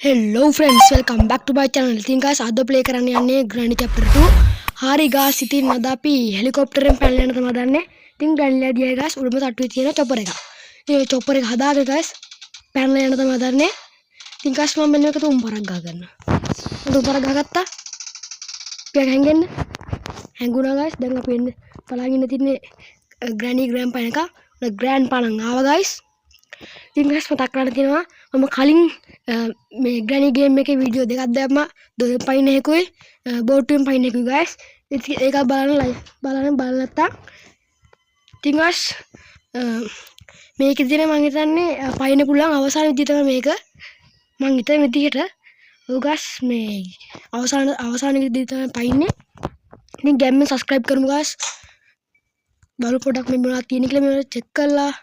Hello friends, welcome back to my channel. ඉතින් guys අද play කරන්න යන්නේ Granny chapter 2. හරි guys ඉතින් අද අපි helicopter එකෙන් පැනලා යන තමයි දන්නේ. ඉතින් Granny ලා ගියයි guys උඩම තට්ටුවේ තියෙන chopper එක. ඉතින් මේ chopper එක හදාගෙන guys පැනලා යන තමයි දන්නේ. ඉතින් guys මම මෙන්න මේක තුන් පාරක් ගහ ගන්නවා. තුන් පාරක් ගහගත්තා. පියක හැංගෙන්න. හැංගුණා guys. දැන් අපි එන්න බලාගෙන ඉන්න තින්නේ Granny grandpa එක. grandpa නම් ආවා guys. ඉතින් guys මතක් කරලා තියෙනවා මම කලින් මේ Granny game එකේ වීඩියෝ දෙකක් දැම්මා. දොරෙන් පයින් එකකුයි බෝට්ටුවෙන් පයින් එකකුයි guys. ඒක බලන්න ලයිව් බලන්න නැත්තම් ඉතින් guys මේකේ තියෙන මම හිතන්නේ පයින් පුළුවන් අවසාන විදිය තමයි මේක. මම හිතන විදිහට ඔව් guys මේ අවසාන විදිය තමයි පයින්නේ. ඉතින් game එක subscribe කරමු guys. බලමු පොඩක් මේ මොනවද තියෙන්නේ කියලා මේක check කරලා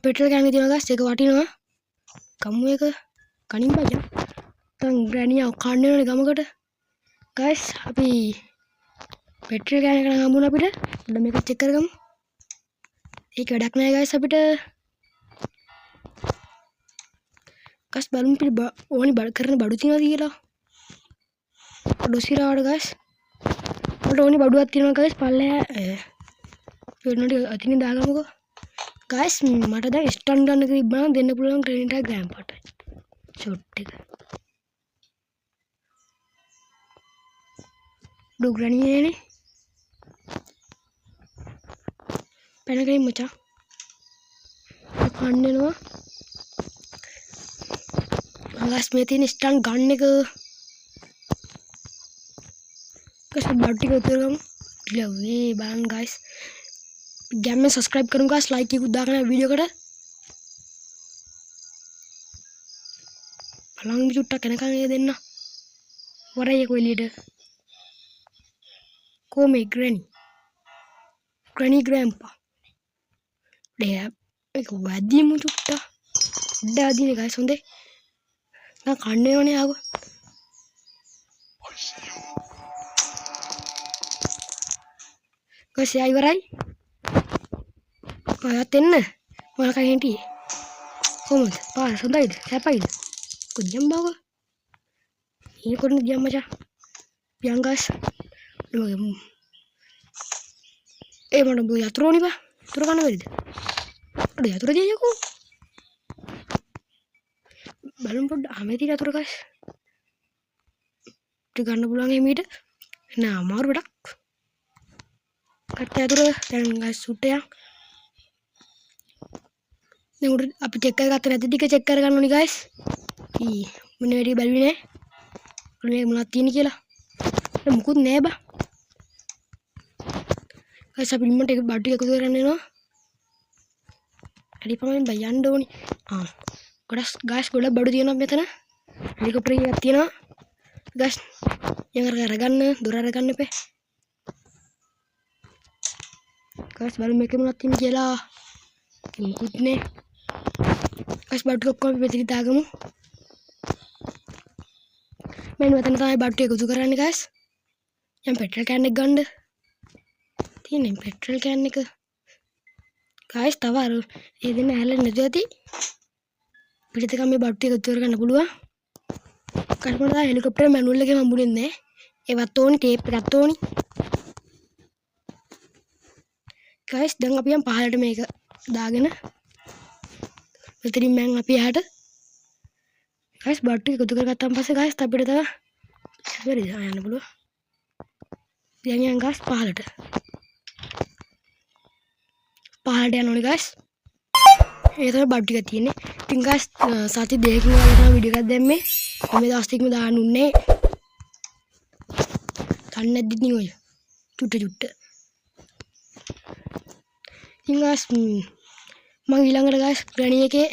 petrol can එක තියෙනවා guys. ඒක වටිනවා. ගමු එක කණින් බජා. දැන් Granny ආව කන්න වෙනනේ ගමකට. guys අපි petrol can එක නම් හම්බුණා අපිට. දැන් මේක check කරගමු. ඒක වැඩක් නෑ guys අපිට. guys බලමු පිළ ඕනි බඩ කරන බඩු තියෙනවද කියලා. බඩු සිරාවට guys. මට ඕනි බඩුවක් තියෙනවා guys. පල්ලෙහා වෙනෝටි අතින් දාගමුකෝ. guys මට දැන් ස්ටන් ගන්න එක තිබ්බනම් දෙන්න පුළුවන් Granny ට grandpa ට. ෂොට් එක. ඩු Granny එනේ. පැනගින් මචං. කන්නේනවා. guys මේ තියෙන ස්ටන් ගන්න එක. guys බඩු ටික උතරගමු. ලව්වේ බලන්න guys. game subscribe करूँ guys like की दागना वीडियो करा फलांग भी चुट्टा कहने का ये देना वरा ये कोई लीडर को में Granny grandpa ले एक वादी मुझ चुट्टा दादी ने guys सुनते ना खाने वाने आगो guys आई वराई ඔයත් එන්න මොන කයි හිටියේ කොහොමද පාර හොඳයිද සැපයිද කුජම් බව ඊ කොන්න ගියා මචං පියංගස් ඒ මොන බෝ යතුරුනි බා යතුරු කන්න වෙයිද අර යතුරු දියකෝ බලමු පොඩ්ඩ අමෙති යතුරු ගස් ටික ගන්න පුළුවන් එමීට නෑ අමාරු වැඩක් කට යතුරු දැන් ගස් සුට්ටයක් අපි චෙක් කරගත්ත නැති ටික චෙක් කරගන්න ඕනි guys. මොන වැඩි බැලුවේ නෑ. මේ මොනවද තියෙන්නේ කියලා. මුකුත් නෑ බා. guys අපි ලිමන්ට එක බඩු එකතු කරන්න එනවා. හරි පමණින් බය යන්න ඕනි. ගොඩක් guys ගොඩක් බඩු තියෙනවා මෙතන. හෙලිකොප්ටර් එකක් තියෙනවා. guys යංගර අරගන්න දොර අරගන්න එපේ. guys බලමු මේකේ මොනවද තියෙන්නේ කියලා. මුකුත් නෑ. guys බඩු ඔක්කොම පිටින් දාගමු. මෙන්න මෙතන තමයි බඩු එකතු කරන්නේ guys. යම් පෙට්‍රල් කෑන් එක ගන්න. තියෙන්නේ පෙට්‍රල් කෑන් එක. guys තව අර ඒ දෙන්න ඇහැලෙන්නේ නැතුව ඇති. පිටින් මේ බඩු එකතු කරගන්න පුළුවන්. guys මට තා හෙලිකොප්ටර් මැනුවල් එකේ හම්බුනේ නැහැ. ඒවත් ඕනි ටේප් එකක් ඕනි. guys දැන් අපි යම් පහලට මේක දාගෙන මෙතනින් මම අපි යහට guys බඩු එකතු කරගත්තාන් පස්සේ guys අපිට තව බැරිද යන්න පුළුවන්. දැන් යන් guys පහලට යන්න ඕනේ guys. ඒ තමයි බඩු ටික තියෙන්නේ. ඉතින් guys සති දෙකකින් වගේ තමයි වීඩියෝ එකක් දැම්මේ. මේ දවස් ටිකම දාන්න උන්නේ. දන්නේ නැද්දි නේ ඔය. චුට්ට. ඉතින් guys මම ඊළඟට guys Granny එකේ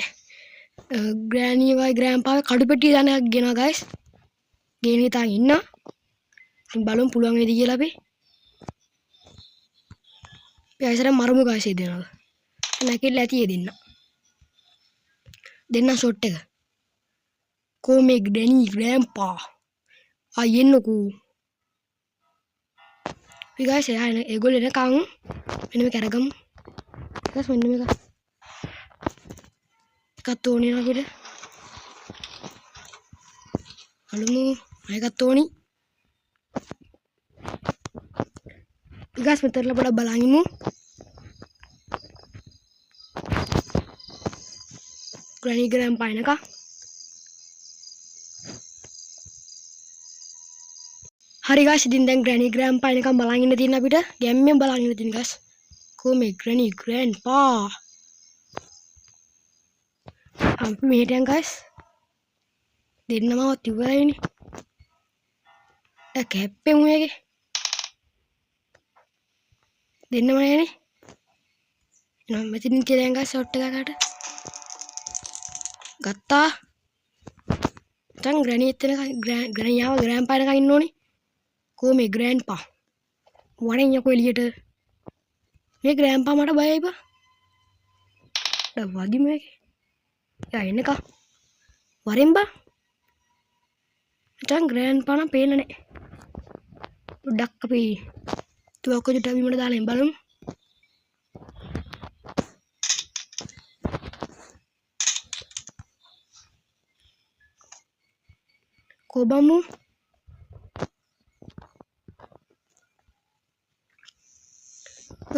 Granny වයි grandpa කඩු පෙට්ටිය දාන එකක් ගෙනවා guys. ගේන හිතාන් ඉන්න. ඉතින් බලමු පුළුවන් වේද කියලා අපි. අපි මරමු guys ඒ දෙනවා. නැකිලා ඇති ඒ දෙන්න ෂොට් එක. කොමේ Granny grandpa. එන්නකෝ. අපි guys ඒගොල්ලෝ එනකන් මෙන්න මේක අරගමු. guys මෙන්න මේක කතෝනේ නේද බලමු මේකත් ඕනි guys මෙතනලා පොඩ්ඩක් බලන් ඉමු granny grandpa එනකම් හරි guys ඉතින් දැන් granny grandpa එනකම් බලන් ඉන්න තියෙන අපිට ගැම්මෙන් බලන් ඉන්න තියෙන guys කොහොමද granny grandpa අපි මෙහෙට යන් guys දෙන්නම ඉවරයිනේ දැන් කැප්පෙමු මේකේ දෙන්නම නෑනේ එහෙනම් මෙතනින් කියලා guys ෂොට් එකකට ගත්තා දැන් granny එතන granny ආව grandpa එනකම් ඉන්න ඕනේ කොහොමද grandpa වරෙන් යකෝ එළියට මේ grandpa මට බයයි බා දැන් වදි මේකේ යා එන්නකම් වරෙන් බා දැන් grandpa නම් පේන්නේ නැහැ පොඩ්ඩක් අපි තුවක්ක ජුට බිමට දාලා බලමු කොබමු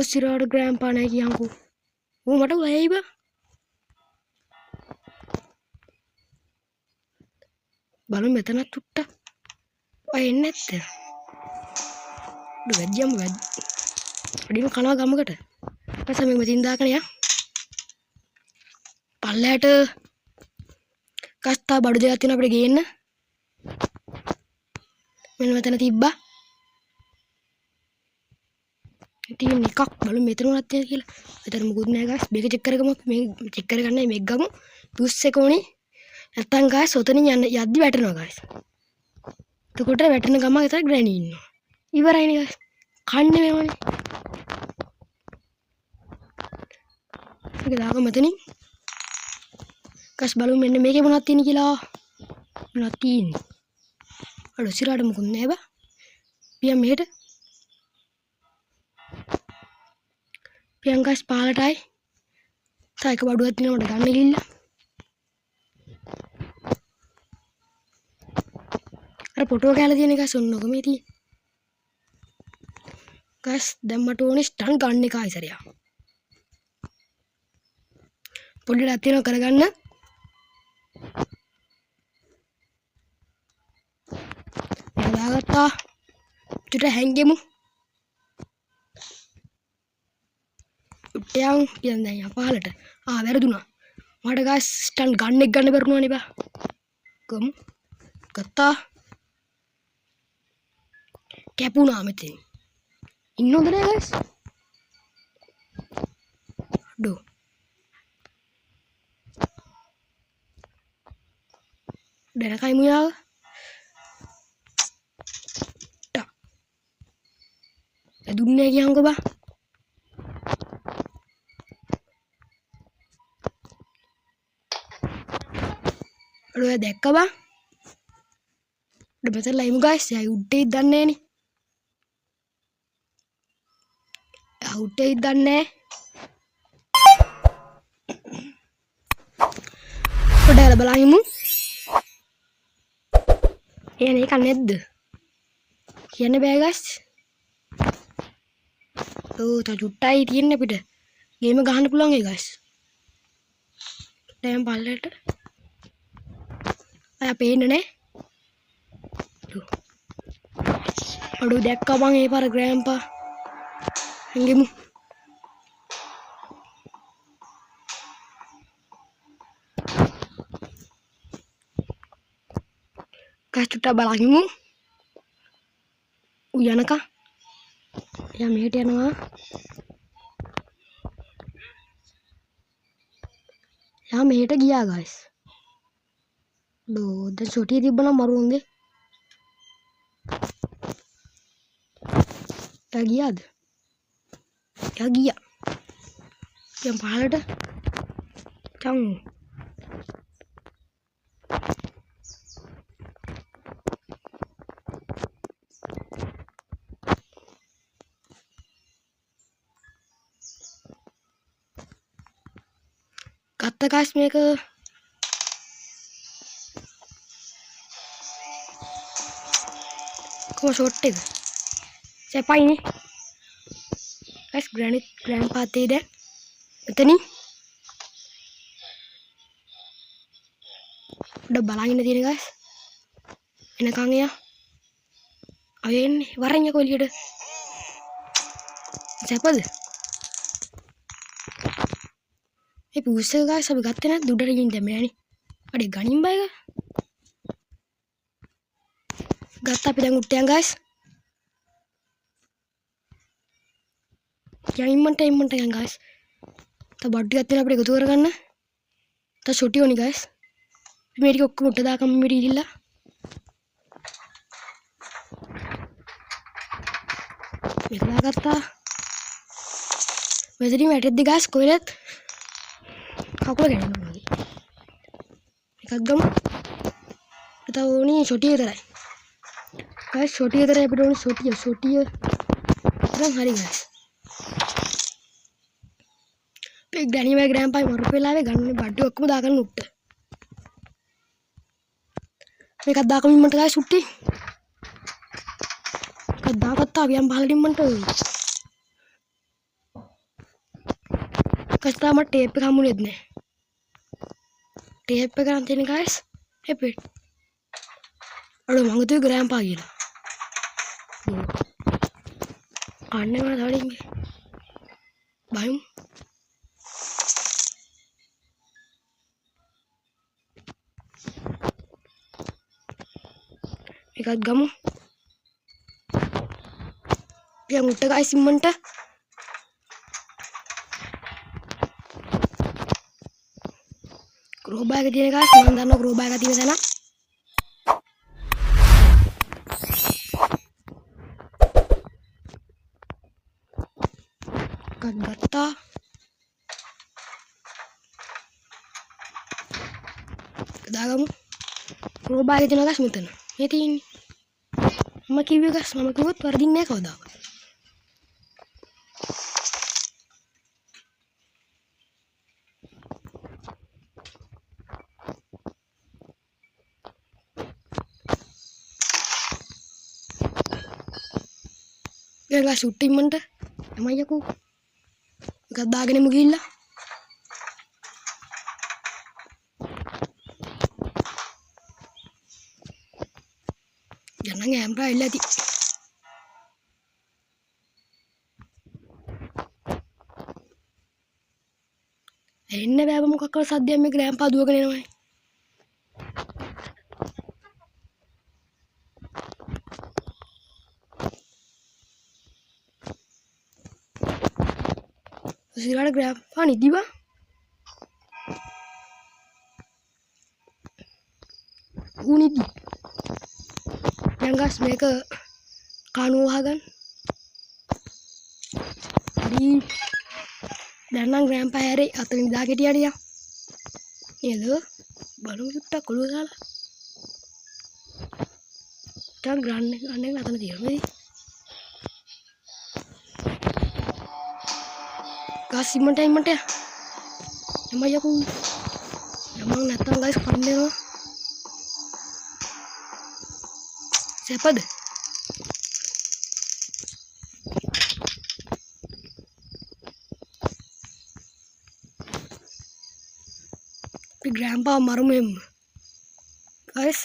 ඔසිරාට grandpa නැහැ කියන්කෝ ඌ මට බයයි බා බලමු මෙතනත් තුට්ටක් ඔය එන්නේ නැත්ද වැජ්ජම් වැඩිම කනවා ගමකට ඊපස්සේ මේ මෙතින් දාගෙන යා පල්ලයට කස්තා බඩු දෙකක් තියෙනවා අපිට ගේන්න මෙන්න මෙතන තිබ්බා ඉතින් එකක් බලමු මෙතන උනත් තියෙන කියලා මෙතන මොකුත් නැහැ guys මේක චෙක් කරගමු මේ චෙක් කරගන්නයි මේක ගමු පුස් එක ඕනේ නැත්තම් guys ඔතනින් යන්න යද්දි වැටෙනවා guys එතකොට වැටෙන ගම විතර granny ඉන්නවා ඉවරයිනේ guys කන්නේ මේවනේ ඒක දාගමු මෙතනින් guys බලමු මෙන්න මේකේ මොනවද තියෙන්නේ කියලා මොනවද තියෙන්නේ අර සිරාට මොකුත් නැහැ බා පියන් මෙහෙට පියන් guys පාලටයි තා එක බඩුවක් තියෙනවා මට ගන්න ගිහිල්ලා අර ෆොටෝ කැලේ තියෙන guys ඔන්නක මේ තියෙන්නේ guys දැන් මට ඕනේ ස්ටන් ගන්න එක ආයිසරියා පොඩ්ඩක් තියෙනවා කරගන්න දාගත්තා චුට හැංගෙමු උට්ටයන් පියන් දැන් යා පහලට වැරදුනා මට guys ස්ටන් ගන්න එක ගන්න බැරුණානේ බා ගමු ගත්තා කැපුණා මෙතන ඉන්නවද නෑ guys ඩෝ දැනකයි මුයාව ටා දුන්නේ කියන්කෝ බා ඔය දැක්ක බා මෙතන ලයිමු guys යයි උඩේ දන්නේ නෑනේ උඩේ දන්නේ පොඩ්ඩක් බලන්නමු එනේ එක නැද්ද කියන්න බෑ guys තා චුට්ටයි තියෙන්නේ අපිට ගේම ගහන්න පුළුවන් ඒ guys දැන් පල්ලෙට අය පේන්නේ නේ අඩු දැක්කා මං ඒ පාර grandpa හංගෙමු කස්ටුට බලන්නමු යනකම් එයා මෙහෙට යනවා එයා මෙහෙට ගියා guys දැන් සොටිය තිබ්බනම් මරුන්ගේ එයා ගියාද එයා ගියා දැන් පහලට චං ගත්ත guys මේක ඔක්කොම ෂොට් එක. සැපයිනේ. guys grandpa තේ දැන් මෙතනින් උඩ බලන් ඉන්න තියෙන guys. එනකන් එයා අය එන්නේ වරන් යකෝ එළියට. සැපද? ඒ පුස්ස එක guys අපි ගත්තේ නැද්ද උඩට ගිහින් දැම්මේ නෑනේ. අඩේ ගනින් බය එක. ගත්තා අපි දැන් උඩට යන් guys. ඉම්මන්ට යන් guys. තව බඩු ටිකක් තියෙන අපිට එකතු කරගන්න. තව ෂොටි ඕනි guys. මේ ටික ඔක්කොම උඩ දාගමු මේ ඉරිලා. මේක දාගත්තා. මෙතනින් වැටෙද්දි guys කොහෙලත් කකුල ගැටෙනවා වගේ. එකක් ගමු. තව ඕනි ෂොටි විතරයි. guys ෂොටි විතරයි අපිට ඕනි ෂොටිය. දැන් හරි guys. මේ ග්‍රැනි මගේ ග්‍රෑන්පා මරු වෙලාවේ ගන්න බඩු ඔක්කොම දාගන්න උට්ට. මේකක් දාගමු ඉම්මන්ට guys උට්ටි. එකක් දාගත්තා අපි යම් පහලට ඉම්මන්ට. කස්තා මට ටේප් එක හම්බුනේත් නෑ. ටේප් එක ගන්න තියෙන guys. එපෙ. අර මං හිතුවේ ග්‍රෑන්පා කියලා. අන්නේ මම දාලින් බයිම්. එකක් ගමු. පියා මුට්ට guys ඉම්මන්ට. ක්‍රෝබා එක තියෙන guys මම දන්නවා ක්‍රෝබා එක තියෙන තැන. එකක් ගත්තා. දාගමු. ක්‍රෝබා එක තියෙන guys මෙතන. මේ තියෙන්නේ. මම කිව්වේ guys මම කිව්වොත් වරදින්නේ නැහැ කවදාවත්. guys උට්ටි ඉම්මන්ට තමයි යකෝ. එකක් දාගෙනම ගිහිල්ලා. යන්න ඇම්පා එල්ල ඇති. එන්න බෑ මොකක්වත් සද්දයක් මේ ග්‍රෑන්පා දුවගෙන එනවනේ. සිරාට ග්‍රෑන්පා නිදිවා. උනිදි. දැන් guys මේක කණුව වහගන්න. හරි. දැන් නම් ග්‍රෑන්පා හැරේ අතන නිදා කෙටියට යා. නේද? බලමු චුට්ටක් ඔළුව දාලා. දැන් ගන්න අතන තියෙනවා. guys ඉම්මන්ට එමය යකෝ. යමන් නැත්තම් guys කන්නේනවා. සැපද? අපි ග්‍රෑන්පා මරුමු එම්ම. guys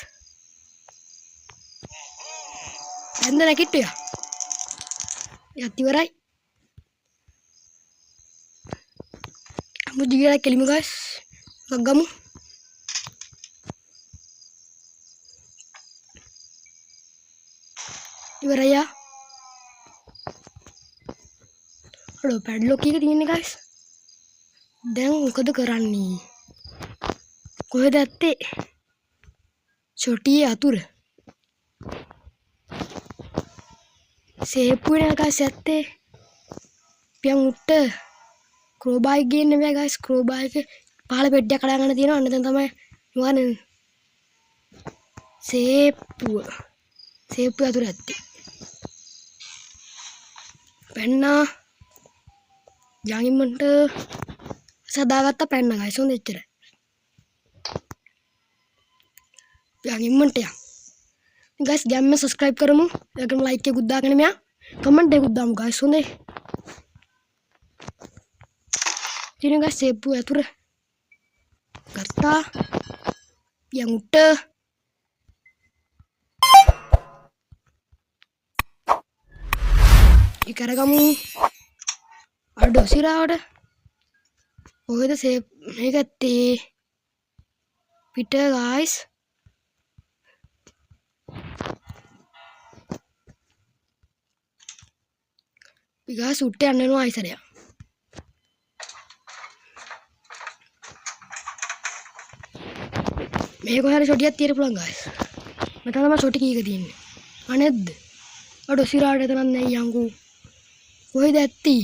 දැන් නැගිට්ටියා. යත් ඉවරයි. මුදිගිරා කෙලිමු guys. ගගමු. ඉවරයි යා. අර පැඩ්ලොක් එක තියෙන්නේ guys. දැන් මොකද කරන්නේ? කොහෙද ඇත්තේ? ෂොටියේ අතුර. සේප්පුවේ නෑ guys ඇත්තේ. පියන් උට්ට ක්‍රෝබා එක ගේන්න බෑ guys. ක්‍රෝබා එක පහළ පෙට්ටියක් කඩා ගන්න තියෙනවා. අන්න දැන් තමයි නිවන්නේ. සේප්පුව අතුර ඇත්තේ. පැන්නා යංගිමන්ට සදාගත්ත පැන්න guys. හොඳ එච්චරයි. යංගිමන්ට යන් guys ගැම්ම subscribe කරමු. ඒකම like එකකුත් දාගෙන මෙයා comment එකකුත් දාමු guys හොඳේ. ඉතින් guys සේප්පු ඇතුර ගත්තා. යන් උට ඉකරගමු. අඩෝ සිරාවට කොහෙද සේප් මේක ඇත්තේ පිට guys. guys උට යන්නනවා ආයිසරයක්. මේක හරිය ෂොටියක් තියන්න පුළුවන් guys. මට තමයි ෂොටි කීක තියෙන්නේ. අනේද්ද? අඩෝ සිරාට එතනක් නැහැ යංගු. කොහෙද ඇත්ති?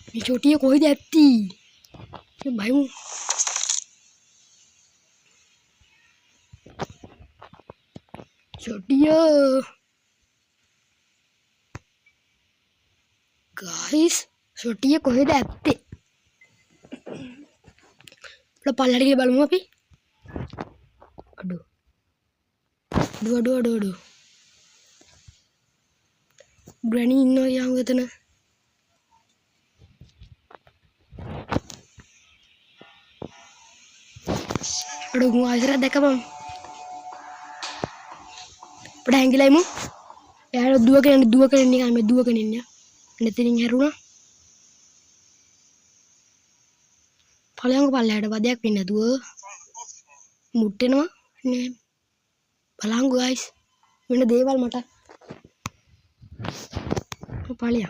මේ ෂොටිය කොහෙද ඇත්ති? මේ බයිමු. ෂොටිය guys ෂොටිය කොහෙද ඇත්තේ? අපිට පල්ලට ගිහලා බලමු අපි. අඩෝ ග්‍රැනි ඉන්නවා යංගු එතන. අඩෝ මම ආයෙත් දැකපම්. අපිට හැංගිලා ඉමු. එයාට දුවගෙන නිකන් මේ දුවගෙන ඉන්න. නැතිනම් හැරුණා. පල්ලයට වදයක් වෙන්නේ නැතුව මුට්ටෙනවා නේ. බලංගු guys. වෙන දේවල් මට. පල්ලිය.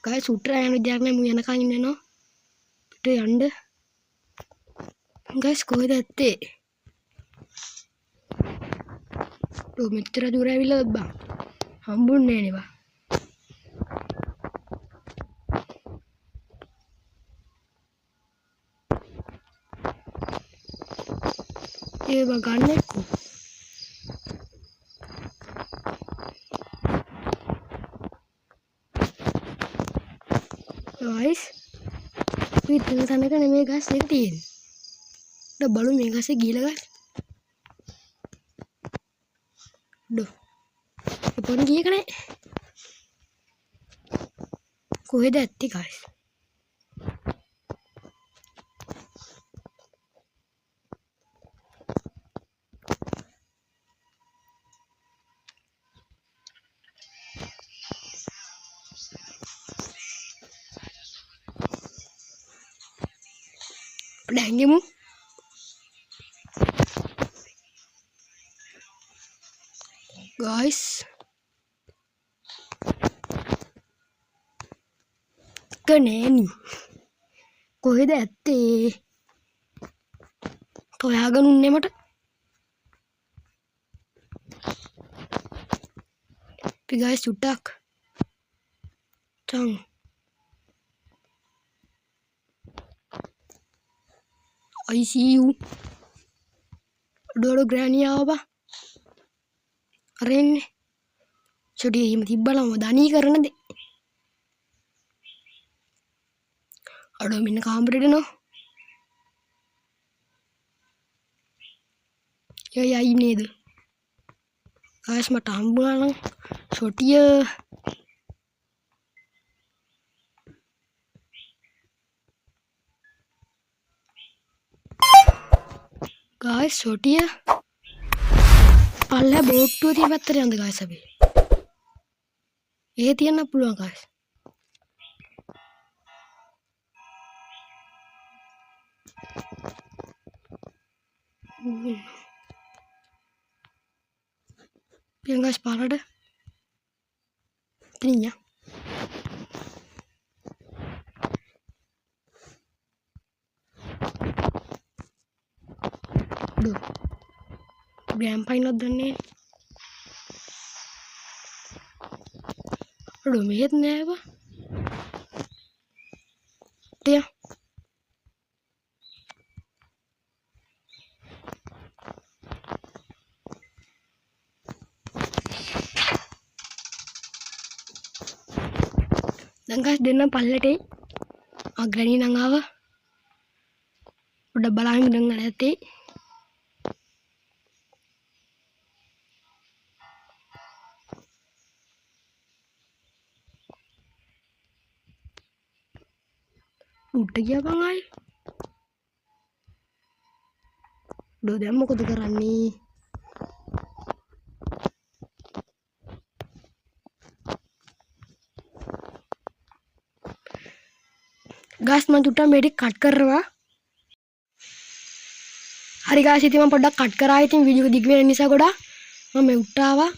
guys උට්ටර යන විදියක් නෑ මු යනකන් ඉන්නනවා. පිට යන්න. guys කොහෙද ඇත්තේ? මෙච්චර දුර ඇවිල්ලා බං. හම්බුන්නේ නෑ නේ. ඒ වගන්න එක්කෝ. guys පිටන තැනක නෙමෙයි guys එක තියෙන්නේ. ද බලු මේ ගස්සේ ගිහලා guys. ඩෝ. එපොන් ගියේ කනේ. කොහෙද ඇත්තේ guys? Dangimu guys කනේනි කොහෙද ඇත්තේ? හොයාගෙන උන්නේ මට. අපි guys චුට්ටක් චං I see you. Aduh granny apa? Keren. Jadi tiba-tiba lama Dani karena deh. Aduh minta kamar deh no. Ya ini tuh. Guys mata ambulan lang. Sotia. guys Sotia පල්ලා බෝට්ටුව තියෙන පැත්තට යන්න guys අපි. ඒ තියන්න පුළුවන් guys. Pian guys parada. Tininya. Duh. Gampain not done. Aduh, mehet nih apa? Dia. Dan guys, dia palet agrani nangawa. Udah balangin dengan hati. උඩට ගියා බං ආයි. දැන් මොකද කරන්නේ? ගාස් මම චුට්ටක් මේක කට් කරනවා. හරි ගාස් ඉතින් මම පොඩ්ඩක් කට් කරා. ඉතින් වීඩියෝ එක දිග වෙන නිසා ගොඩාක් මම මේ උඩට ආවා.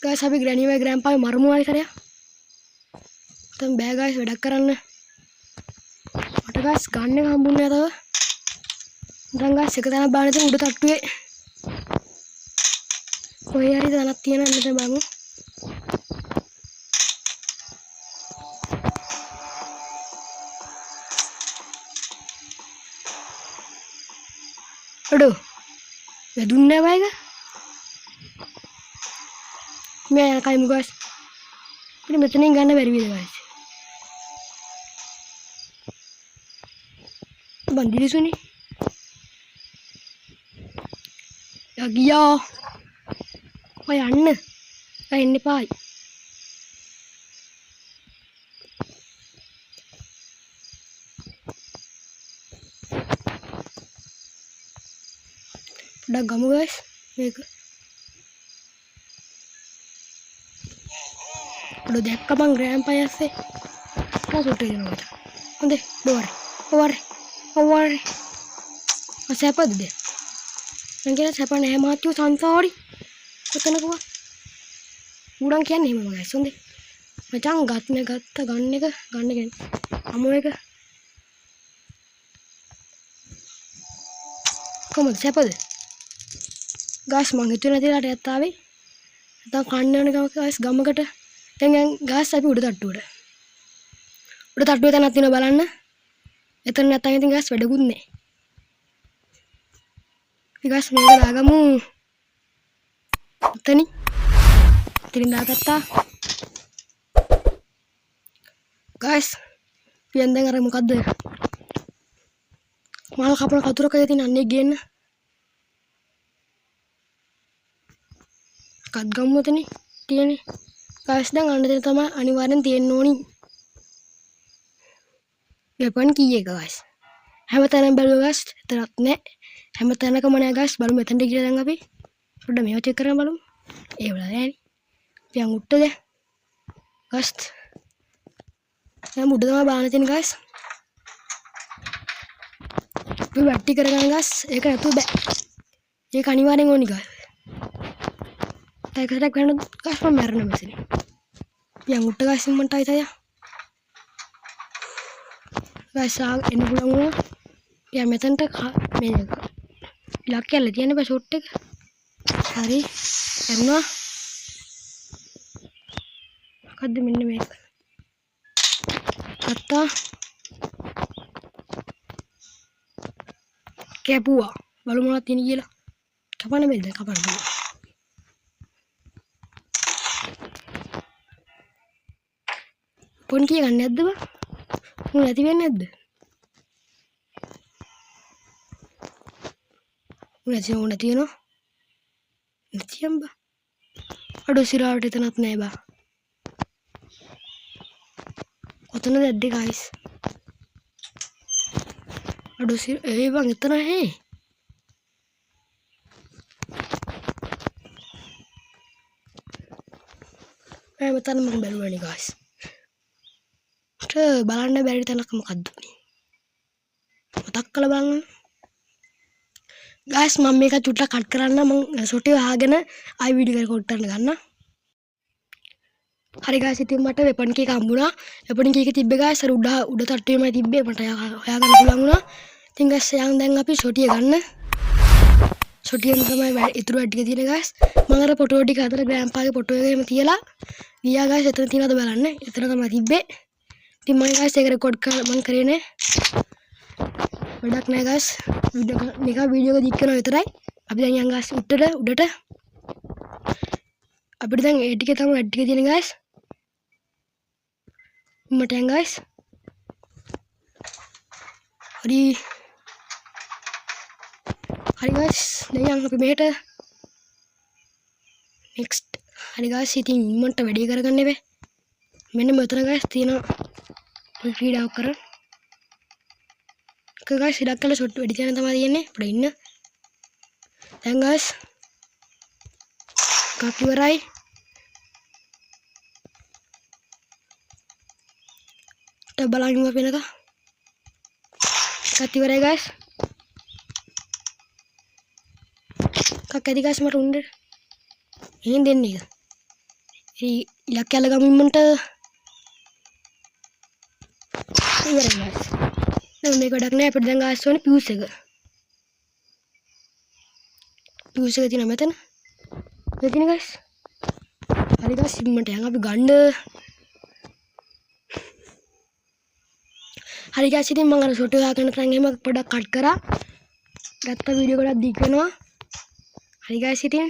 ගාස් අපි ග්‍රැනි ග්‍රෑන්පාගේ මරමු ආයි කරේ. දැන් බෑ ගාස් වැඩක් කරන්න. මට ගාස් ගන්න එක හම්බුන්නේ නැතව. දැන් ගාස් එක තැනක් බාන ඉතින් උඩ තට්ටුවේ. කොහේ හරි තැනක් තියෙනවා මෙතන බලමු. අඩෝ වැදුන්නේ නැහැ බයික. මේ කයිමු ගාස්. ඉතින් මෙතනින් ගන්න බැරි වේද ගාස්. බන්දිලිසුනේ. යගියා. ඔය යන්න. එන්න එපායි. පොඩ්ඩක් ගමු ගාස්. මේක. අඩෝ දැක්ක බං ග්‍රෑන්පා යස්සේ. කාසුට එනවා. හොඳේ බෝරේ. සැපද දැන්? මං කියන සැප නැහැ මාත්‍යෝ සංසාරි. කොතනකවත්. උඩන් කියන්නේ එහෙමම ගෑස් හොඳේ. මචං ගන්න එක අමු එක. කොහමද සැපද? ගාස් මං හිතුවේ නැතිලාට යත් ආවේ. නැත්නම් කන්න යන ගමක ගමකට. දැන් ගාස් අපි උඩ තට්ටුවට. උඩ තට්ටුවේ තැනක් තියෙනවා බලන්න. එතන නැත්නම් ඉතින් ගාස් වැඩකුත් නැහැ. ගාස් මේක දාගමු. එතනින් දාගත්තා. ගාස් පියන් දැන් අර මොකද්ද? මාල් කපන කතුරක තියෙන අන්නේ ගේන්න. කත් ගමු එතන තියෙන්නේ. ගාස් දැන් අන්න දෙන තමයි අනිවාර්යෙන් තියෙන්න ඕනි. වෙපන් කීයක ගාස්. හැමතැනම බලුවා ගාස්. එතරම් නැහැ. හැමතැනකම නෑ ගාස්. බලමු මෙතනට ගිහලා දැන් අපි පොඩ්ඩක් මේවා චෙක් කරලා බලමු. ඒ වල නෑනේ. පියන් උට්ටද? ගාස්. දැන් උඩ තමයි බාන තියෙන ගාස්. අපි වැටි කරගන්න ගාස්. ඒක නැතුව බෑ. ඒක අනිවාර්යෙන් ඕනි ගාස්. ඒකට ගන්න ගාස් මම මැරෙන මෙතන. පියන් උට්ට ගාස් මන්ට ආයිතය. ගාස් එන්න පුළුවන් වුණා. පියන් මෙතනට මේ ඉලක්කයල තියෙන බෑ ෂොට් එක. හරි. එන්නවා. මොකද්ද මෙන්න මේක. අත්තා. කැපුවා. බලමු මොනවද තියෙන කියලා. කපන්න බැරිද? කපන්න බෑ. පොන් කිය ගන්න නැද්ද බා? උන් නැති වෙන්නේ නැද්ද? උන් තියෙනවා. නැතිනම් බා. අඩෝ සිරාවට එතනත් නෑ බා. ඔතන දැද්දේ ගයිස්. අඩෝ ඒ බං එතන ඈ. මෙතන මම බැලුවානේ ගයිස්. බලන්න බැරි තැනක් මොකද්ද උනේ? මතක් කරලා බලන්න. ගයිස් මම මේක චුට්ටක් කට් කරන්න මම සොටි වහගෙන ආයි වීඩියෝ එක රෙකෝඩ් කරන්න ගන්න. හරි ගයිස් ඉතින් මට වෙපන් කීක හම්බුණා. වෙපන් කීක තිබ්බේ ගයිස් අර උඩ තට්ටුවේමයි තිබ්බේ. මට හොයාගන්න පුළුවන් වුණා. ඉතින් ගයිස් දැන් අපි සොටිය ගන්න. සොටියෙන් තමයි ඉතුරු වැඩ ටික තියෙන ගයිස්. මම අර ෆොටෝ ටික අතර ග්‍රෑන්පාගේ ෆොටෝ එක එහෙම තියලා ගියා ගයිස්. එතන තියනවද බලන්න. එතන තමයි තිබ්බේ. ඉතින් මම ගයිස් ඒක රෙකෝඩ් මම කරේ නේ. වැඩක් නෑ ගයිස්. වීඩියෝ එක දික් කරනවා විතරයි. අපි දැන් යන් ගයිස් උඩට. අපිට දැන් ඒ ටික තමයි වැඩ ටික තියෙන ගයිස්. මට යන් ගයිස්. හරි ගයිස්. දැන් යන් අපි මෙහෙට next හරි guys ඉතින් ඉක්මනට වැඩි කරගන්න බෑ මෙන්න මෙතන guys තියෙන ක්‍රීඩාවක් කරන්න guys ඉඩක් කළා ෂොට් වැඩි කරන තමයි තියෙන්නේ අපිට ඉන්න දැන් guys එකක් ඉවරයි බලන්න වෙනක එකක් ඉවරයි guys එකක් ඇති guys මට උන්නේ එහෙන් දෙන්නේ එක ඉලක්ක යල ගමු ඉන්නට ඉවරයි guys දැන් මේක වැඩක් නෑ අපිට දැන් guys ඕනේ fuse එක තියෙනවා මෙතන මෙතන guys හරි guys ඉන්නට යන් අපි ගන්න හරි guys ඉතින් මම අර ෂොට් එක ගන්න තරම් එහෙම පොඩක් කට් කරා ගත්ත වීඩියෝ ගොඩක් දිග වෙනවා හරි guys ඉතින්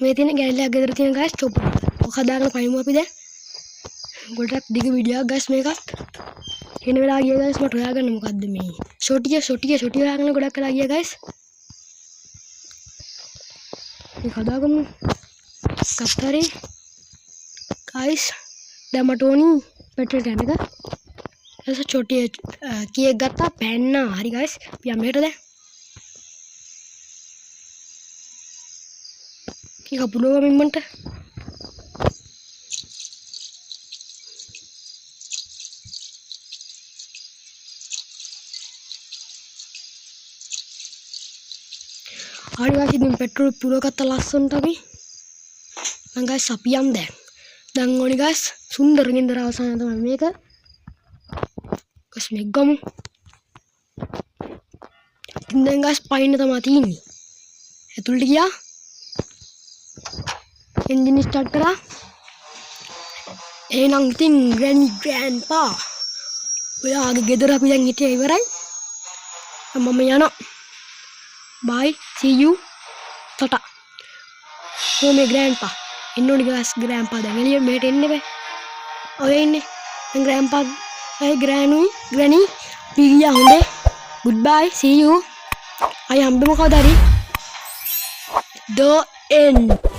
මේ තියෙන ගෑල්ලක් ගෙදර තියෙන guys චොපර් ඔක හදාගෙන පයිමු අපි දැන් ගොඩක් දිග වීඩියෝ එකක් guys මේකත් එන වෙලාව ගියා guys මට හොයාගන්න මොකද්ද මේ ෂොටිය හොයාගෙන ගොඩක් වෙලා ගියා guys මේක හදාගමු කතරේ guys දැන් මට ඕනි පෙට්‍රල් කෑන් එක ऐसा छोटी केक गत्ता पहनना हरी गाइस या मेरे दे की कपड़ों का मिनट हरी गाइस दिन पेट्रोल पूरा का तलाश सुनता भी मैं गाइस सपियम दे दंगोनी गाइस सुंदर गिंदर आवाज़ तो मैं का guys meggamu ඉතින් guys පයින්න තමයි තියෙන්නේ ඇතුළට ගියා එන්ජින් ස්ටාර්ට් කරා එහෙනම් ඉතින් grandpa ඔයාගේ ගෙදර අපි දැන් හිටියේ ඉවරයි මම යනවා bye see you tata මේ grandpa එන්නෝනි guys grandpa දැන් එළිය මෙහෙට එන්න බෑ ඔය ඉන්නේ දැන් grandpa Hey Granny, pigiya hunde. Goodbye, see you. I am Bimo Kadari. The end.